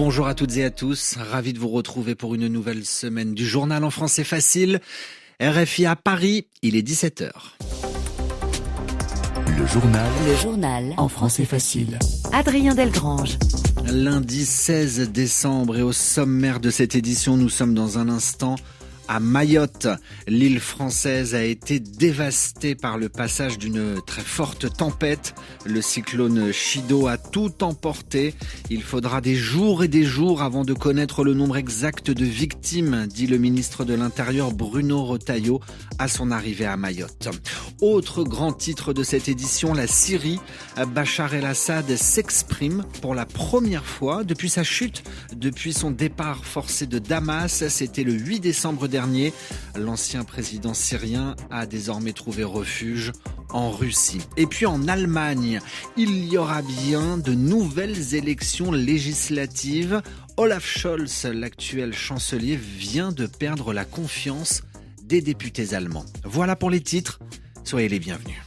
Bonjour à toutes et à tous, ravi de vous retrouver pour une nouvelle semaine du journal en français facile. RFI à Paris, il est 17h. Le journal en français facile. Adrien Delgrange. Lundi 16 décembre et au sommaire de cette édition, nous sommes dans un instant à Mayotte. L'île française a été dévastée par le passage d'une très forte tempête. Le cyclone Chido a tout emporté. Il faudra des jours et des jours avant de connaître le nombre exact de victimes, dit le ministre de l'Intérieur Bruno Retailleau à son arrivée à Mayotte. Autre grand titre de cette édition, la Syrie. Bachar el-Assad s'exprime pour la première fois depuis sa chute, depuis son départ forcé de Damas. C'était le 8 décembre dernier. L'ancien président syrien a désormais trouvé refuge en Russie. Et puis en Allemagne, il y aura bien de nouvelles élections législatives. Olaf Scholz, l'actuel chancelier, vient de perdre la confiance des députés allemands. Voilà pour les titres. Soyez les bienvenus.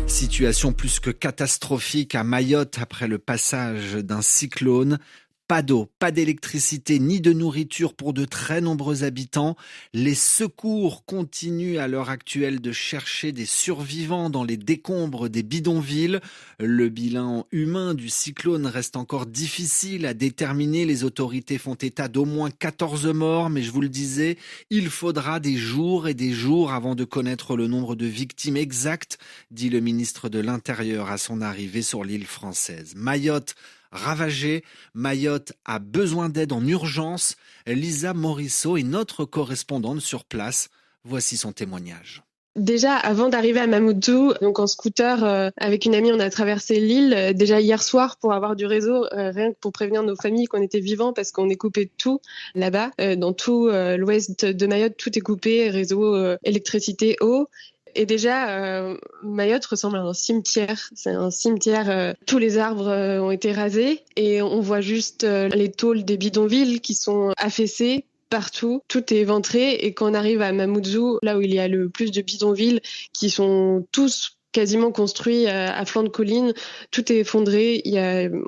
Situation plus que catastrophique à Mayotte après le passage d'un cyclone. Pas d'eau, pas d'électricité, ni de nourriture pour de très nombreux habitants. Les secours continuent à l'heure actuelle de chercher des survivants dans les décombres des bidonvilles. Le bilan humain du cyclone reste encore difficile à déterminer. Les autorités font état d'au moins 14 morts, mais je vous le disais, il faudra des jours et des jours avant de connaître le nombre de victimes exactes, dit le ministre de l'Intérieur à son arrivée sur l'île française. Mayotte ravagée, Mayotte a besoin d'aide en urgence. Lisa Morisseau est notre correspondante sur place. Voici son témoignage. Déjà, avant d'arriver à Mamoudzou, donc en scooter, avec une amie, on a traversé l'île déjà hier soir pour avoir du réseau, rien que pour prévenir nos familles qu'on était vivants parce qu'on est coupé de tout là-bas. Dans tout l'ouest de Mayotte, tout est coupé, réseau, électricité, eau. Et déjà, Mayotte ressemble à un cimetière. C'est un cimetière, tous les arbres ont été rasés et on voit juste les tôles des bidonvilles qui sont affaissées partout. Tout est éventré et quand on arrive à Mamoudzou, là où il y a le plus de bidonvilles qui sont tous quasiment construits à flanc de colline, tout est effondré.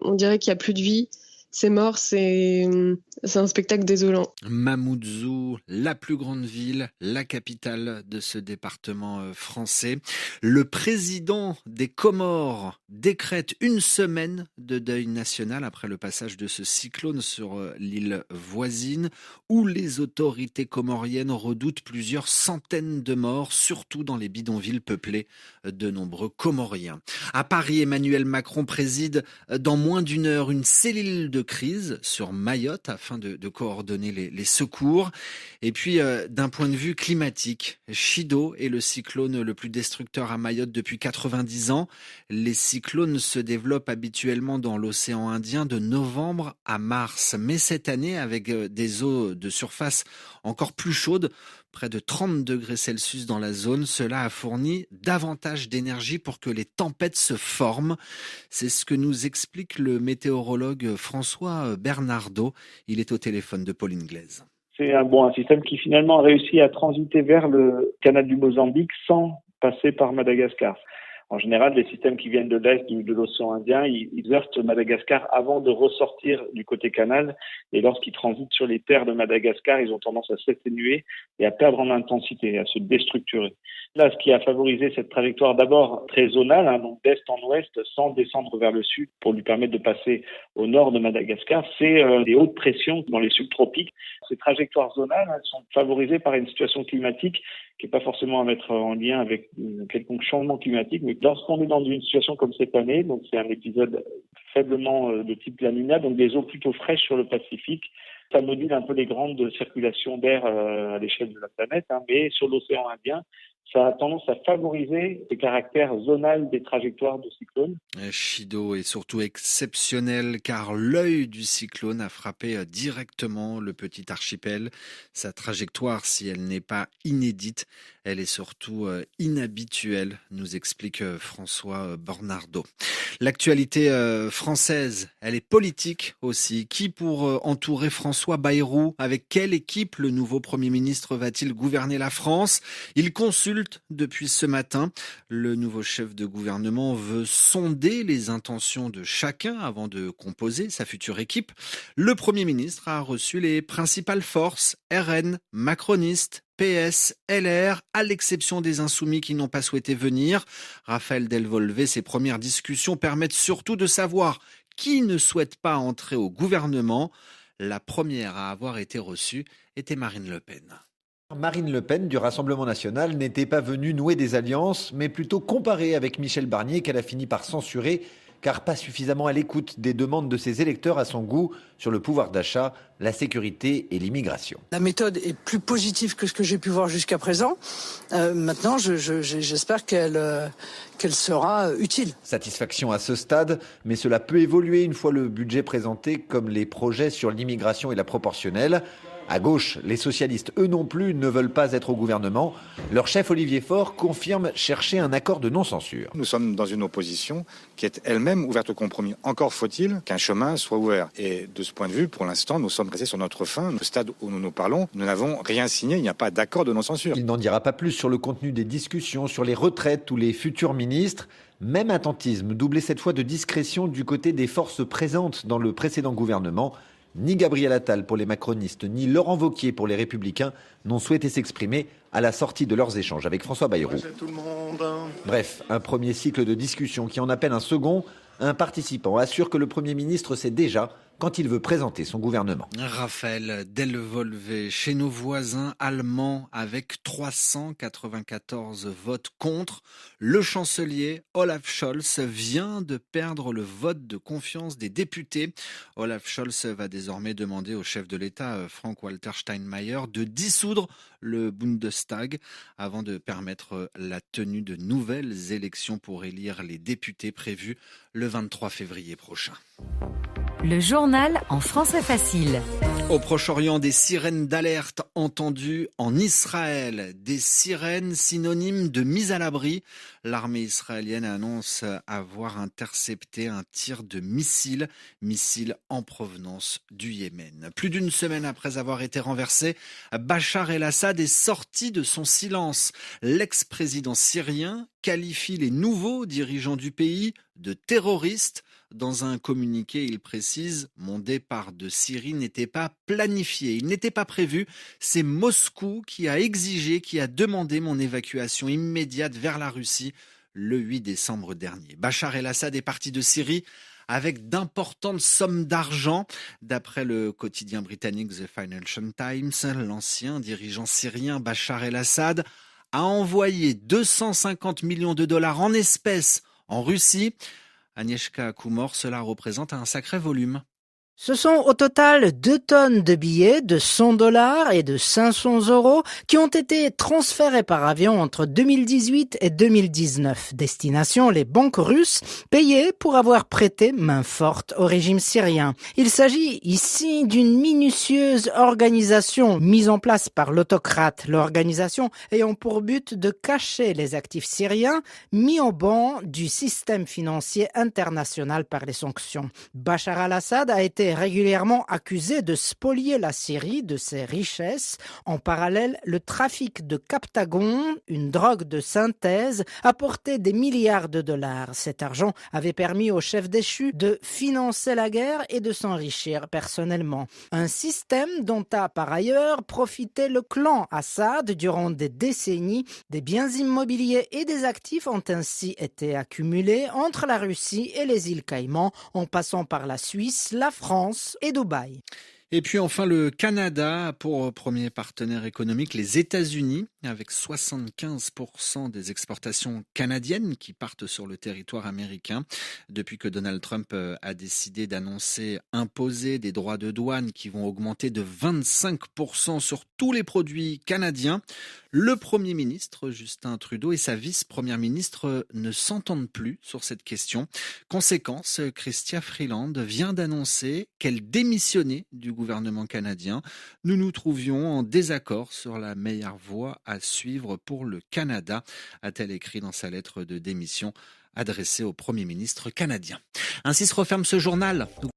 On dirait qu'il n'y a plus de vie. C'est mort, c'est un spectacle désolant. Mamoudzou, la plus grande ville, la capitale de ce département français. Le président des Comores décrète une semaine de deuil national après le passage de ce cyclone sur l'île voisine, où les autorités comoriennes redoutent plusieurs centaines de morts, surtout dans les bidonvilles peuplées de nombreux Comoriens. À Paris, Emmanuel Macron préside dans moins d'une heure une cellule de crise sur Mayotte afin de coordonner les secours. Et puis, d'un point de vue climatique, Chido est le cyclone le plus destructeur à Mayotte depuis 90 ans. Les cyclones se développent habituellement dans l'océan Indien de novembre à mars. Mais cette année, avec des eaux de surface encore plus chaudes, près de 30 degrés Celsius dans la zone, cela a fourni davantage d'énergie pour que les tempêtes se forment. C'est ce que nous explique le météorologue François Bernardo. Il est au téléphone de Pauline Glaise. C'est un système qui finalement a réussi à transiter vers le canal du Mozambique sans passer par Madagascar. En général, les systèmes qui viennent de l'Est de l'océan Indien, ils heurtent Madagascar avant de ressortir du côté canal. Et lorsqu'ils transitent sur les terres de Madagascar, ils ont tendance à s'atténuer et à perdre en intensité, à se déstructurer. Là, ce qui a favorisé cette trajectoire d'abord très zonale, donc d'est en ouest, sans descendre vers le sud pour lui permettre de passer au nord de Madagascar, c'est les hautes pressions dans les subtropiques. Ces trajectoires zonales sont favorisées par une situation climatique qui n'est pas forcément à mettre en lien avec quelconque changement climatique, mais lorsqu'on est dans une situation comme cette année, donc c'est un épisode faiblement de type La Niña, donc des eaux plutôt fraîches sur le Pacifique, ça module un peu les grandes circulations d'air à l'échelle de la planète, mais sur l'océan Indien, ça a tendance à favoriser les caractères zonal des trajectoires de cyclones. Chido est surtout exceptionnel car l'œil du cyclone a frappé directement le petit archipel. Sa trajectoire, si elle n'est pas inédite, elle est surtout inhabituelle, nous explique François Bernardo. L'actualité française, elle est politique aussi. Qui pour entourer François Bayrou? Avec quelle équipe le nouveau Premier ministre va-t-il gouverner la France? Il consulte consulte depuis ce matin. Le nouveau chef de gouvernement veut sonder les intentions de chacun avant de composer sa future équipe. Le Premier ministre a reçu les principales forces, RN, macronistes, PS, LR, à l'exception des Insoumis qui n'ont pas souhaité venir. Raphaël Delvolvé, ses premières discussions permettent surtout de savoir qui ne souhaite pas entrer au gouvernement. La première à avoir été reçue était Marine Le Pen. Marine Le Pen du Rassemblement national n'était pas venue nouer des alliances, mais plutôt comparer avec Michel Barnier qu'elle a fini par censurer, car pas suffisamment à l'écoute des demandes de ses électeurs à son goût sur le pouvoir d'achat, la sécurité et l'immigration. La méthode est plus positive que ce que j'ai pu voir jusqu'à présent. Maintenant, j'espère qu'elle sera utile. Satisfaction à ce stade, mais cela peut évoluer une fois le budget présenté, comme les projets sur l'immigration et la proportionnelle. À gauche, les socialistes, eux non plus, ne veulent pas être au gouvernement. Leur chef Olivier Faure confirme chercher un accord de non-censure. Nous sommes dans une opposition qui est elle-même ouverte au compromis. Encore faut-il qu'un chemin soit ouvert. Et de ce point de vue, pour l'instant, nous sommes restés sur notre faim. Au stade où nous parlons, nous n'avons rien signé, il n'y a pas d'accord de non-censure. Il n'en dira pas plus sur le contenu des discussions, sur les retraites ou les futurs ministres. Même attentisme, doublé cette fois de discrétion du côté des forces présentes dans le précédent gouvernement. Ni Gabriel Attal pour les macronistes, ni Laurent Wauquiez pour les républicains n'ont souhaité s'exprimer à la sortie de leurs échanges avec François Bayrou. Bref, un premier cycle de discussion qui en appelle un second. Un participant assure que le Premier ministre sait déjà quand il veut présenter son gouvernement. Raphaël Delvolvé, chez nos voisins allemands, avec 394 votes contre, le chancelier Olaf Scholz vient de perdre le vote de confiance des députés. Olaf Scholz va désormais demander au chef de l'État, Frank-Walter Steinmeier, de dissoudre le Bundestag avant de permettre la tenue de nouvelles élections pour élire les députés prévues le 23 février prochain. Le journal en français facile. Au Proche-Orient, des sirènes d'alerte entendues en Israël. Des sirènes synonymes de mise à l'abri. L'armée israélienne annonce avoir intercepté un tir de missile en provenance du Yémen. Plus d'une semaine après avoir été renversé, Bachar el-Assad est sorti de son silence. L'ex-président syrien qualifie les nouveaux dirigeants du pays de terroristes. Dans un communiqué, il précise « Mon départ de Syrie n'était pas planifié, il n'était pas prévu. C'est Moscou qui a exigé, qui a demandé mon évacuation immédiate vers la Russie le 8 décembre dernier. » Bachar el-Assad est parti de Syrie avec d'importantes sommes d'argent. D'après le quotidien britannique The Financial Times, l'ancien dirigeant syrien Bachar el-Assad a envoyé 250 millions de dollars en espèces en Russie. Agnieszka Kumor, cela représente un sacré volume. Ce sont au total 2 tonnes de billets de 100 $ et de 500 € qui ont été transférés par avion entre 2018 et 2019. Destination les banques russes payées pour avoir prêté main forte au régime syrien. Il s'agit ici d'une minutieuse organisation mise en place par l'autocrate. L'organisation ayant pour but de cacher les actifs syriens mis au ban du système financier international par les sanctions. Bachar al-Assad a été régulièrement accusé de spolier la Syrie de ses richesses. En parallèle, le trafic de Captagon, une drogue de synthèse, apportait des milliards de dollars. Cet argent avait permis au chef déchu de financer la guerre et de s'enrichir personnellement. Un système dont a par ailleurs profité le clan Assad durant des décennies. Des biens immobiliers et des actifs ont ainsi été accumulés entre la Russie et les îles Caïmans, en passant par la Suisse, la France et Dubaï. Et puis enfin le Canada pour premier partenaire économique, les États-Unis, avec 75% des exportations canadiennes qui partent sur le territoire américain. Depuis que Donald Trump a décidé d'annoncer imposer des droits de douane qui vont augmenter de 25% sur tous les produits canadiens, le Premier ministre Justin Trudeau et sa vice-première ministre ne s'entendent plus sur cette question. Conséquence, Chrystia Freeland vient d'annoncer qu'elle démissionnait du gouvernement canadien. Nous nous trouvions en désaccord sur la meilleure voie à suivre pour le Canada, a-t-elle écrit dans sa lettre de démission adressée au Premier ministre canadien. Ainsi se referme ce journal.